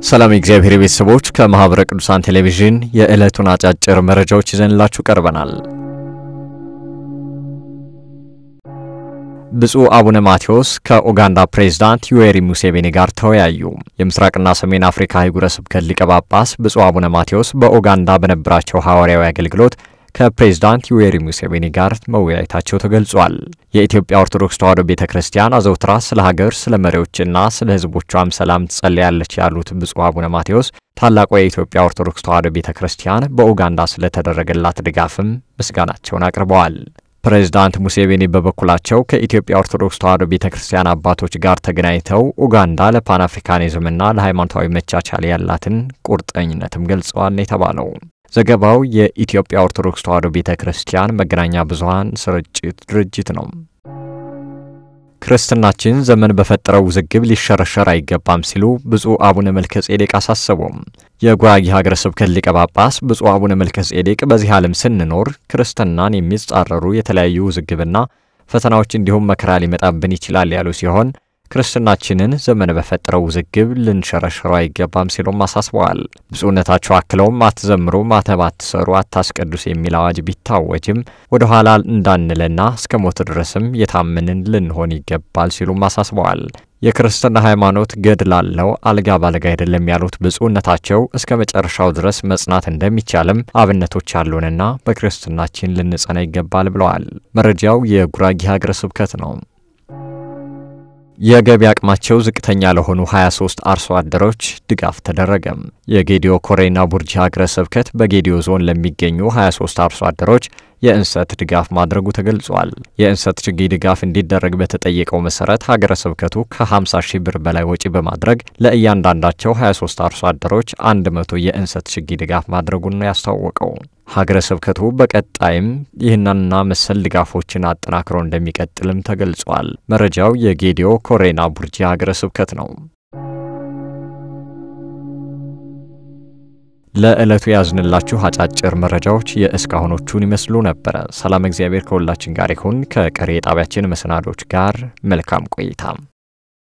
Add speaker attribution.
Speaker 1: ሰላም እግዚአብሔር ቤተሰቦች ከማህበረ ቅዱሳን ቴሌቪዥን የዕለቱን አጫጭር መረጃዎች ይዘንላችሁ ቀርበናል። ብፁዕ አቡነ ማቴዎስ ከኡጋንዳ ፕሬዝዳንት ዩዌሪ ሙሴቬኒ ጋር ተወያዩ። የምስራቅና ሰሜን አፍሪካ አህጉረ ስብከት ሊቀ ጳጳስ ብፁዕ አቡነ ማቴዎስ በኡጋንዳ በነበራቸው ሐዋርያዊ አገልግሎት ከፕሬዝዳንት ዩዌሪ ሙሴቬኒ ጋር መወያየታቸው ተገልጿል። የኢትዮጵያ ኦርቶዶክስ ተዋሕዶ ቤተክርስቲያን አዘውትራ ስለ ሀገር፣ ስለ መሪዎችና ስለ ሕዝቦቿም ሰላም ትጸልያለች ያሉት ብፁዕ አቡነ ማቴዎስ ታላቋ የኢትዮጵያ ኦርቶዶክስ ተዋሕዶ ቤተክርስቲያን በኡጋንዳ ስለተደረገላት ድጋፍም ምስጋናቸውን አቅርበዋል። ፕሬዝዳንት ሙሴቬኒ በበኩላቸው ከኢትዮጵያ ኦርቶዶክስ ተዋሕዶ ቤተክርስቲያን አባቶች ጋር ተገናኝተው ኡጋንዳ ለፓን አፍሪካኒዝምና ለሃይማኖታዊ መቻቻል ያላትን ቁርጠኝነትም ገልጸዋል የተባለው ዘገባው የኢትዮጵያ ኦርቶዶክስ ተዋሕዶ ቤተክርስቲያን መገናኛ ብዙሃን ስርጭት ድርጅት ነው። ክርስትናችን ዘመን በፈጠረው ውዝግብ ሊሸረሸር አይገባም ሲሉ ብፁዕ አቡነ መልከጼዴቅ አሳሰቡ። የጉራጌ ሀገረ ስብከት ሊቀ ጳጳስ ብፁዕ አቡነ መልከጼዴቅ በዚህ ዓለም ስንኖር ክርስትናን የሚጻረሩ የተለያዩ ውዝግብና ፈተናዎች እንዲሁም መከራ ሊመጣብን ይችላል ያሉ ሲሆን ክርስትናችንን ዘመን በፈጠረው ውዝግብ ልንሸረሽረው አይገባም ሲሉም አሳስበዋል። ብፁዕነታቸው አክለውም አትዘምሩ፣ ማተብ አትሰሩ፣ አታስቀድሱ የሚል አዋጅ ቢታወጅም ወደ ኋላ እንዳንለና እስከ ሞት ድረስም የታመንን ልንሆን ይገባል ሲሉም አሳስበዋል። የክርስትና ሃይማኖት ገድል አለው፣ አልጋ ባልጋ አይደለም ያሉት ብፁዕነታቸው እስከ መጨረሻው ድረስ መጽናት እንደሚቻልም አብነቶች አሉንና በክርስትናችን ልንጸና ይገባል ብለዋል። መረጃው የጉራጌ ሀገረ ስብከት ነው። የገቢ አቅማቸው ዝቅተኛ ለሆኑ 23 አርሶ አደሮች ድጋፍ ተደረገ። የጌዲዮ ኮሬና ቡርጂ ሀገረ ስብከት በጌዲዮ ዞን ለሚገኙ 23 አርሶ አደሮች የእንሰት ድጋፍ ማድረጉ ተገልጿል። የእንሰት ችግኝ ድጋፍ እንዲደረግ በተጠየቀው መሰረት ሀገረ ስብከቱ ከ50,000 ብር በላይ ወጪ በማድረግ ለእያንዳንዳቸው 23 አርሶ አደሮች 100 የእንሰት ችግኝ ድጋፍ ማድረጉን ነው ያስታወቀው። ሀገረ ስብከቱ በቀጣይም ይህንንና መሰል ድጋፎችን አጠናክሮ እንደሚቀጥልም ተገልጿል። መረጃው የጌዲዮ ኮሬና ቡርጂ ሀገረ ስብከት ነው። ለዕለቱ ያዝንላችሁ አጫጭር መረጃዎች የእስካሁኖቹን ይመስሉ ነበር። ሰላም እግዚአብሔር ከሁላችን ጋር ይሁን። ከቀሪ የጣቢያችን መሰናዶች ጋር መልካም ቆይታ